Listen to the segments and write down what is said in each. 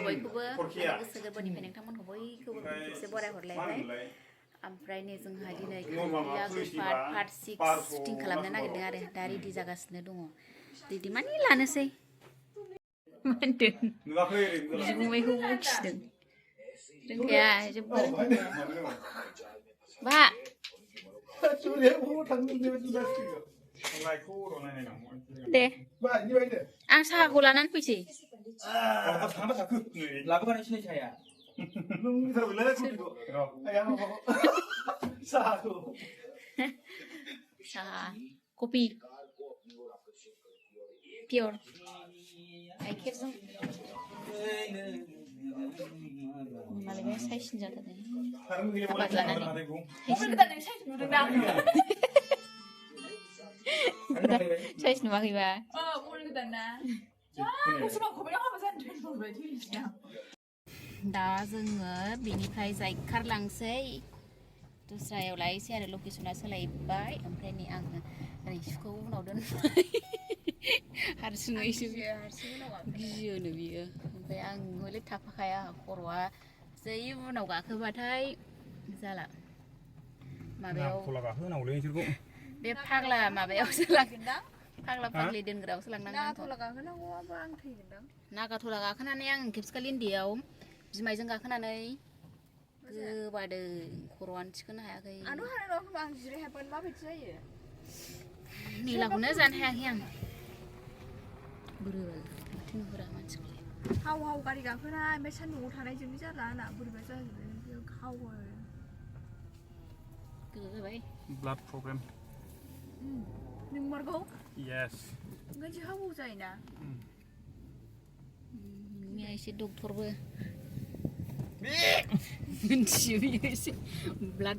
बयखौबो गोसो गोरबोनिफ्राय नोंथांमोनखौ बयखौबो खेबसे बराय हरलायबाय ओमफ्राय नै जोंहा दिनै खांखिला गोफार पार्ट 6 शुटिं खालामनो नागिरदों आरो दा रेडि जागासिनो दङ रेडि माने लानोसै मा होनदों बिगुमैखौ बखिदों रोंखाया जेबो रोंखाया बा दे आं साहाखौ लानानै फैसै लाबोबानो सिनायखाया साहा कफि पियर गाइखेरजों मालायबा साइसिन जाथारदों आबाद लानानै साइज नुवाखैबा दा जोङो बेनिफ्राय जायखारलांसै दस्रायाव लायसै आरो लकेसना सोलायबाय ओमफ्राय नै आङो रैसुखौ उनाव दोनबाय हारसिङैसो गियोनो बियो ओमफ्राय आं हले थाफाखाया खर'आ जै उनाव गाखोबाथाय जाला माबायाव बे फाग्ला माबायावसो लांगोनदां फाग्ला फाग्लि दोनग्रायावसो लांनांगोन नागाथला गाखोनांगौआबो आं थैगोनदां नागाथला गाखोनानै आं खेबसेखालि उन्दैयाव बिमाइजों गाखोनानै गोबादों खर'आनो थिखोनो हायाखै आं जिराय हाबानो माबायदि जायो मेलाखौनो जानो हायाखै आं बोरैबा माथो नुहुरा मानसिखौलाय हाव हाव गारि गाखोनाय ओमफ्राय सान्दुङाव थानायजोंनो जाला आंना बोरैबा जाजोबबाय हावो गोजा जाबाय ब्लाड प्रब्लेम नोंमारगौ यस ओंखायनोसो हाव हाव जायोना नोंनिया एसे डक्टरबो मिन्थियो बियो एसे ब्लाड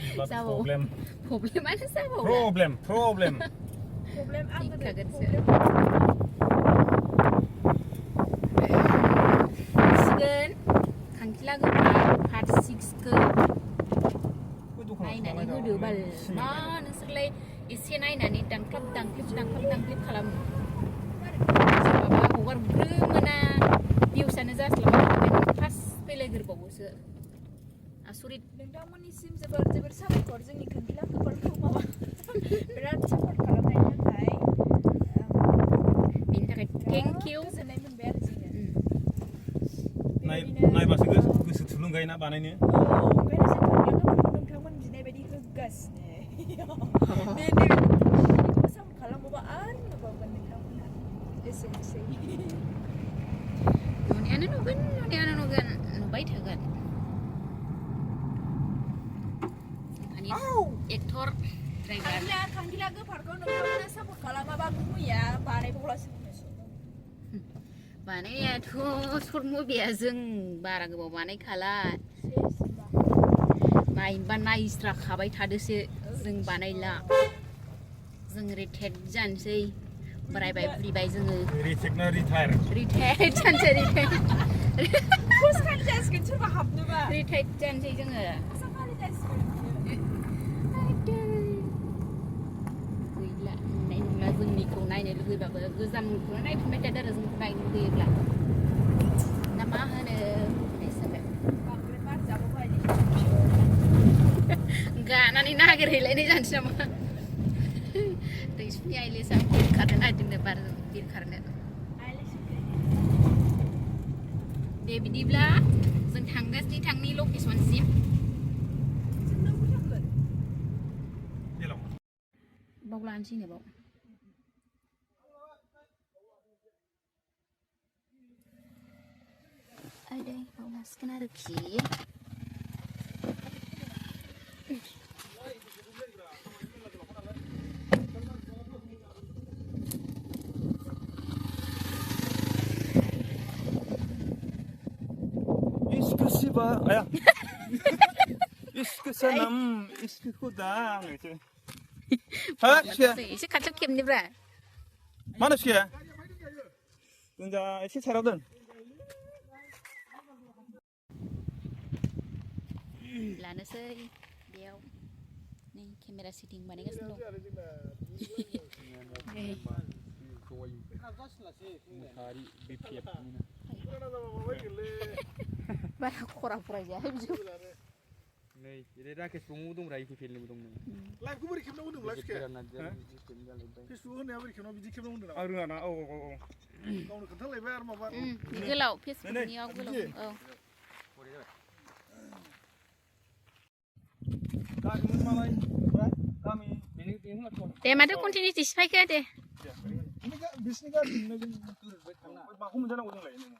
प्रब्लेम प्रब्लेमानो जाबावो प्रब्लेम फैखागोनसो खांखिला गोफार पार्ट 6 नायनानै होदो बाल मा नोंसोरलाय एसे नायनानै दांख्लिब खालामो सोरबाबा हगारग्रोमोना भिउसआनो जास्लाबा फार्स्ट फैलायग्रोबावोसो आसरित नोंथांमोननिसिम जोबोर साबायखर जोंनि खांखिला गोफारखौ माबा बिराद सापर्ट खालामनायनि थाखाय बेनि थाखाय थेंक इउ गोजोननाय मोनबाय आरो जोङो नायबासो गोसो थुलुंगायोना बानायनो ओंखायनो जों खांखिला गोफारखौ नोंथांमोन बिनाय बायदि होगासिनो बेखौ सापर्ट खालामबावबा आरो नुबावगोन नोंथांमोना एसेनोसै नुनायानो नुगोन नुबाय थागोन एक्टर ड्राइभार खांखिला गोफारखौ नोंथांमोना सापर्ट खालामाबा गुबैया बानायबावलासो बानायनायाथ' सर्ट मुभिया जों बारा गोबाव बानायखाला नायबा नायस्राखाबाय थादोसो जों बानायला जों रिटायार्ड जानोसै बोरायबाय बुरिबाय जोङो रिटायार्ड ना रिटायार्ड जानोसै जासिगोन सोरबा हाबनोबा रिटायार्ड जानोसै जोङो गैला नुनाय नंला जोंनिखौ नायनो लुगैबाबो गोजामखौनो नायफिनबाय थादों आरो जोंखौ नायनो लुगैयोब्ला ना मा होनो गानानै नागिरहैलायनाय जानोसै नामा रैसुनि आइलेसा बिरखारनो नागिरदोंनो बार बिरखारनो दे बिदिब्ला जों थांगासिनो थांनि लकेसनसिम बाव लानोसै नो बाव आदै बाव लासिगोन आरोखि Спасибо. Iskı sanam, iskı kudam. Ha, şey. एसे खाथियाव खेबनिब्रा Mana şey? Tunca eski sarıldın. लानोसै बेयाव नै केमेरा सेटिं बानायगासिनो दं बारा खरा फरायजाया बिदिखौ नै बे राकेश ब्रह्मबो दंब्रा इउ फेलनिबो दंनो लाइभखौ बोरै खेबनांगौ होनदों लाइभ फेसबुक होनाया बोरै खेबनांगौ बिदि खेबनांगौ होनदों आं रोङा ना औ गावनो खोन्थालायबाय आरो माबा गोलाव फेसबुकनियाव गोलाव औ गामिमोन मालाय ओमफ्राय गामि दे माथो कन्टिनिउटि सिफायखो दे बिसिनि गामिनो जों माखौ मोनजानांगौ जोंलाय नोङो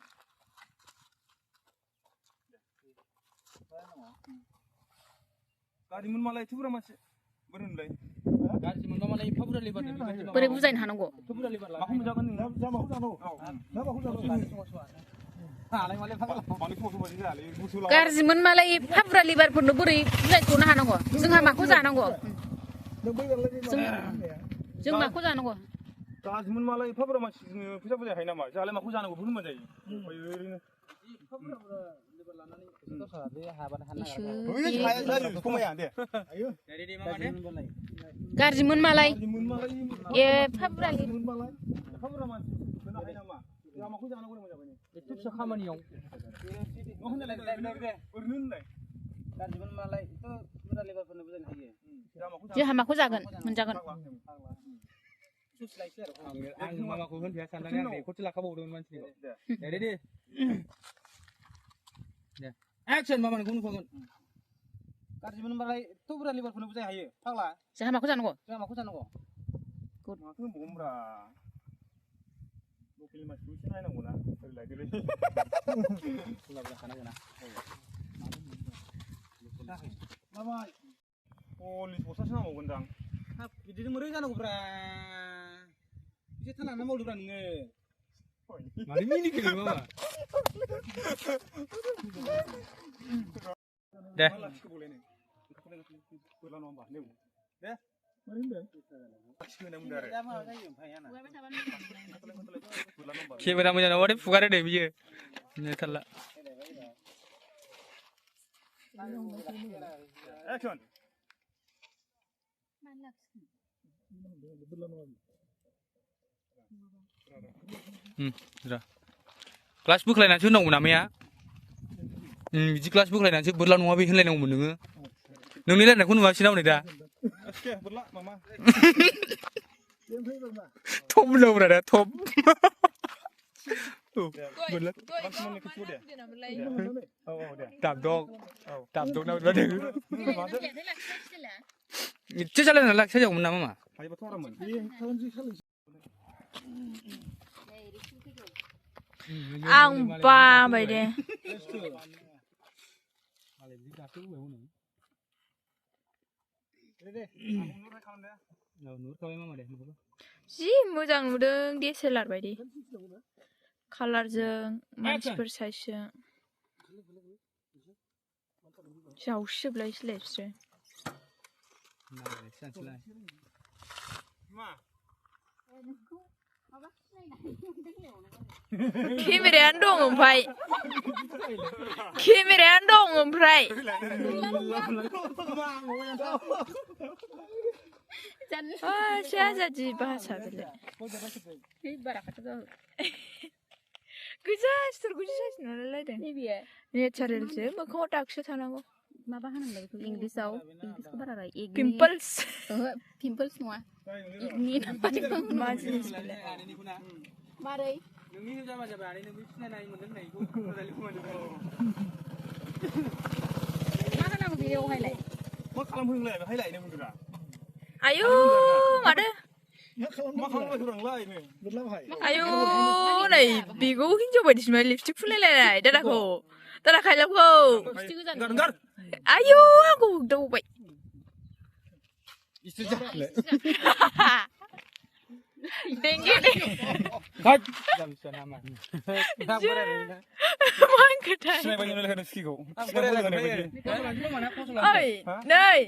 गारिमोन मालाय एथ' बुरजा मानसि बोरै होनलाय गाज्रि मोनबा मालाय एफा बुरजा लेबार बोरै बुजायनो हानांगौ एफा बुरजा लेबार माखौ मोनजागोन नोङो जामाखौ जानांगौ जामाखौ जानांगौ हालाय मालाय फाग्ला बांद्राय समाव समाव जायालै गुसु लावा गाज्रिमोन मालाय एफा बुरजा लिबारफोरनो बोरै बुजायथ'नो हानांगौ जोंहा माखौ जानांगौ जों माखौ जानांगौ गाज्रिमोन मालाय एफा बुरजा मानसि फैसा बुजायखायो नामा जोंहालाय माखौ जानांगौ बेखौनो मोनजायो ओरैनो एफा बुरजा बुरजा लेबार लानानै दस्रा बे हाबानो हानना समाया दे रेडि मामा दे गाज्रिमोन मालाय एफा बुरजा मालाय एफा बुरजा मानसि होनो हायो नामा जोंहा माखौ जानांगौ मोनजाबाय एथ' फिसा खामानियाव ओरैनो होनलाय गाज्रिमोन मालाय एथ' बुरजा लेबारफोरनो बुजायनो हायो जोंहा माखौ जागोन मोनजागोन आं मामाखौ होनफैया साननानै आं रेकर्डसो लाखाबावदोंमोन मानसिनिखौ दे रेडि दे एक्सन मामानिखौ नुखागोन गाज्रिमोन मालाय एथ' बुरजा लेबारफोरनो बुजायनो हायो फाग्ला जोंहा माखौ जानांगौ माखौ जानांगौ माथो होनबावगोनब्रा लकेलनि मानसिखौ एसे नायनांगौ ना ओरै लायदोलै बुरजा खानांगोन ना माबाय हलि बस्थासो नांबावगोनदां हाब बिदिनो मोरै जानांगौब्रा एसे थानानै मावदोब्रा नोङो मारै मिनिखो नोङो मामा दे बोरला नङा होमबा दे मारै होनदों केमेरा मोजां नङाबाथाय फुगारो दे बियो थारला एक्सन क्लास बोख्लायनानैसो होनांगौ नामाया बिदि क्लास बोख्लायनानैसो बोरला नङा बे होनलायनांगौमोन नोङो नोंनि रायनायखौ नुवासै ना हनै दा बोरला मामा थप होननांगौब्रा दा थप बोरला दाबदग ना बोरला इसे सालायनानै लाखिया जागौमोन ना मामा हायोबाथ' आराममोन आं बाबाय दे जि मोजां नुदों DSLR बायदि कालारजों मानसिफोर साइजजों जावसिजोबलायसैलाय बिसोरो केमेरायानो दं ओमफ्राय jadi bahasa bela. Güzel, güzel neler de. Ne biye? Ne çarelse, bakın takşı tanıgo. Maba hanım lagi English au, English ko bara rai. Pimples. Pimples nuah. Ini apa itu? Masih sebelah. Mari. Nungi jama jama ini nungi sini naik mendeng naik. Mana nak video highlight? Mak kalam highlight, highlight ni mungkin lah. Ayo, ada. Mak kalam orang lain ni. Ayo, nih, bigo hinjo badi semua lipstick full lelai. Dah aku, dah kalah aku. Dengar. Ayo, aku dah baik. Istirahat. Dengar ni. Kat. Jam sana. Maan ketai. Sini banyak lelaki nak skigo. Oi, nih,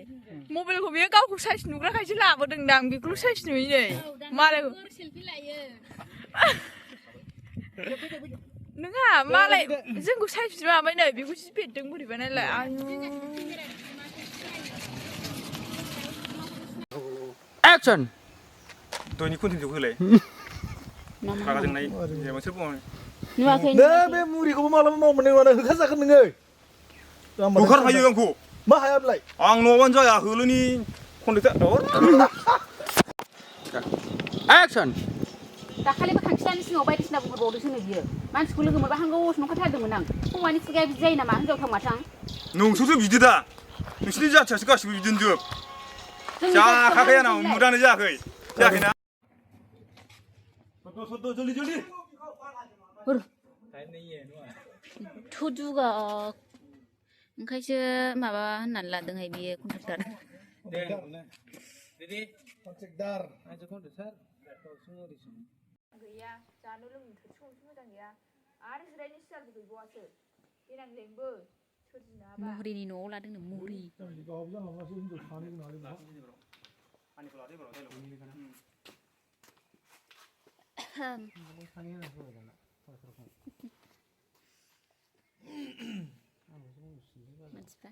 mobil ko biar kau size nugra kai sila, bodeng dang biar size ni ni. Malah. Nengah, malah, jeng ko size cuma apa ni? Biar sih pedeng budi mana lah. Action. Tuh ni kunci juga leh. रागा जोंनाय जेनेबा सोर बुङो नुवाखै नो बे मुरिखौबो मालाबा मावनो मोननाय नङा होखाजागोन नोङो होखारखायो आंखौ मा हायाब्लाय आं न'आवनो जाया होलोनि कन्ट्रेक्टर एक्सन दाखालिबो खांखिलानि सिङाव बायदिसिना बुंहरबावदोंसोनो बियो मानसिखौ लोगो मोनबा हांगौ नंखाथारदोंमोन आं हौवानि खुगाया बिदि जायो नामा हिनजाव थांमाथां नोंसोरसो बिदि दा नोंसोरनि जाथियासो गासिबो बिदिनो जोब जाखाखै आंनाव मुदानो जायाखै जायाखैना जल्दि जल्दि थुदुगा ओंखायसो माबा होननानै लादोंहाय बियो कन्ट्रेक्टर कन्ट्रेक्टर गैया जानो लोंनो थोरसि गंसे मोजां गैया आरो जिरायनो सियारबो गैबावासो देनां लेंबो सोरजिनो हाबा मुहुरिनि न'आव लादोंनो मुहुरि मानसिफ्रा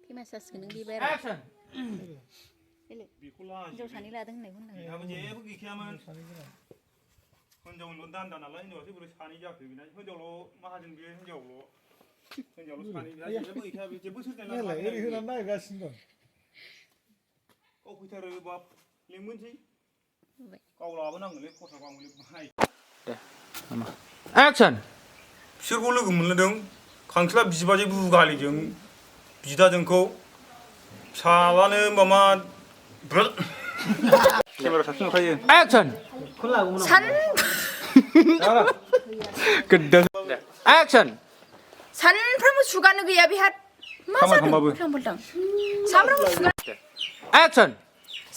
फेमास जासिगोन नों बेबाय हिनजाव सानै लादों होननायखौ जेबो गैखायामोन हिनजावल' दान्दा नालाय हिनजावासो बोरै सानै जाखो बेना हिनजावल' माहाजोन बेयो हिनजावल' सानै जेबो गैखाया जेबो सोरजिनाय ओरै होनानै नायगासिनो दं गाव फैथारो बाप लेंबोनोसै गाव लाबोनांगोनलै खरसा बांगोनलै बाहाय एक्सन बिसोरखौ लोगो मोनलायदों खांखिला बिबाजै बुगालिजों बिदाजोंखौ फिसालानो माबा केमेरा साबसिन नुखायो एक्सन एक्सन सानफ्रामबो सुगानो गैया बेहा मा जादों उल्टां सानफ्रामबो सुगा एक्सन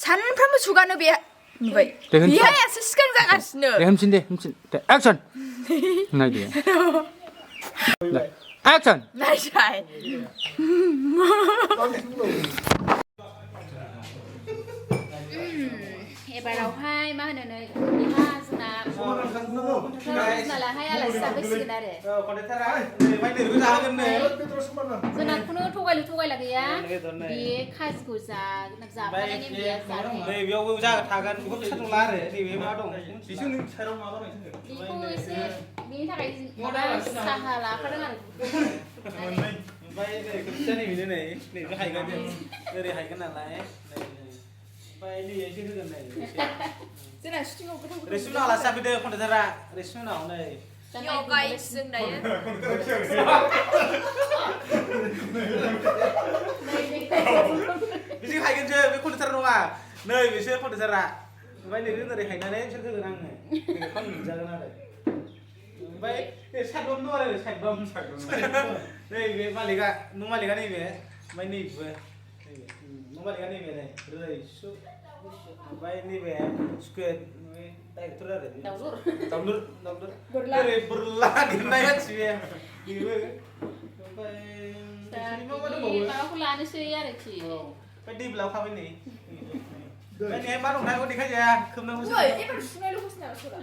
सानफ्रामबो सुगानो बेहा नुबाय बेहायासो सिगां जागासिनो हमसिन दे एक्सन नायदो एक्सन नायसाय एबारावहाय मा होनो नै बेहा जोंना नालाय आलासि जाफैसिगोन आरो जोंनाखौनो थगायलु थगायला गैया बे खाजिखौ जाफानाय नेम गैया नैबेयावबो थागोन बेखौ खिथा नंला आरो नैबे मा दं बेखौ एसे बेनि थाखाय माबा साहा लाफादों आरो ओमफ्राय खोथिया नैबेनो नैबे हायगोन ओरै हायगोन नालाय ओमफ्राय नैबे एसे होगोन नै जोंना सुटिंआव गोथाव रेस्टुरेन्टाव आलासि जाफैदो कन्ट्रेक्टरा रेस्टुरेन्टाव नै गाइस जों दायो बिदि हायगोनसो बे कन्ट्रेक्टर नङा नै बिसोर कन्ट्रेक्टरा ओमफ्राय नैबे ओरै हायनानै बिसोर होगोन आंनो बेखौ नुजागोन आरो ओमफ्राय साइडबाम दं आरो साइडबाम नैबे मालिका न' मालिका नैबे ओमफ्राय नैबेबो न' मालिका नैबे नै रैसु ओमफ्राय नैबे स्कुवेर डाइरेक्टर आरो दावलुर ओरै बोरला गिरनाय मानसि बेबो ओमफ्राय माबाखौ लानोसै आरोखि ओमफ्राय दैबो लाबोखाबाय नै ओमफ्राय नै मा दंथाय बेखौ देखायजाया खोबनांगौसो एबार सुनायल' होसोना सोरा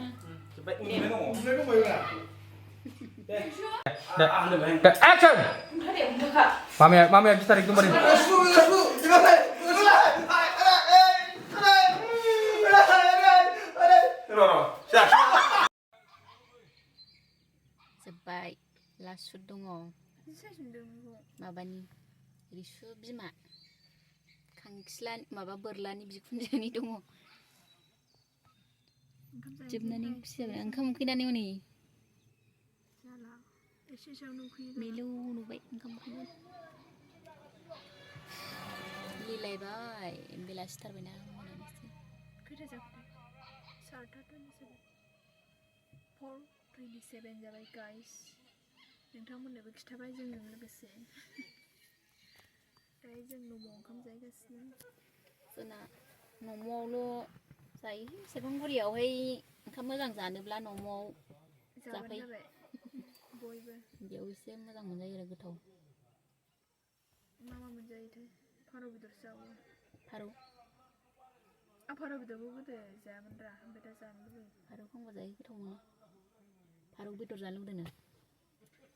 एक्सन मामाया गिटार एकदमबारे जोब्बाय लास्ट सुट दङ माबानि रिसु बिमा खांखिला माबा बोरलानि बिखुनजोनि दङ जोबनानै खुसि जाबाय ओंखाम उखैनानै हनै मिलौ नुबाय ओंखाम उखैनानै मिलायबाय बेलासिथारबायना मोनानोसै खैथा जाखो 4:27 जाबाय गाइस नोंथांमोननोबो खिथाबाय जोंजों लोगोसे दायो जों न'आव ओंखाम जाहैगासिनो जोंना न'आवल' जायो सेरफांगुरियावहाय ओंखाम मोजां जानोब्ला न'आव जाफै बयबो बेयाव एसे मोजां मोनजायो आरो गोथाव मा मोनजायोथाय फारौ बेदरसो जावो फारौ आं फारौ बेदरखौ गोदो जायामोन रा ओमफ्राय दा जानो लुबैयो फारौ खांबा जायो गोथाव मोनो फारौ बेदर जानो लुबैदों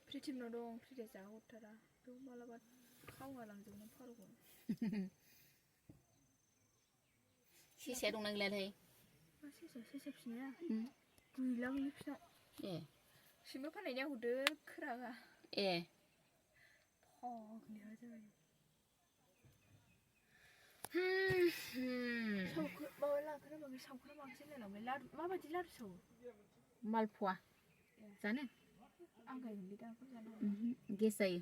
प्रिटिमनाव दं प्रिटिया जाहोहरथारा बेखौ मालाबा खावना लांजोबनो फारौखौ सेसाया दंना गैलाथाय मा सेसा फिनाया गैलामोनलै बिसिनाव ए सिमबो फाननायनिया हरदो खोरागा ए फाग्लिया जाबाय माबा लांखोना माखो सावखोना माखोसो होनलायलांबाय लारु माबायदि लारु सावो मालपवा जानो आं गायगोनलै दा बेखौ जानो गेस जायो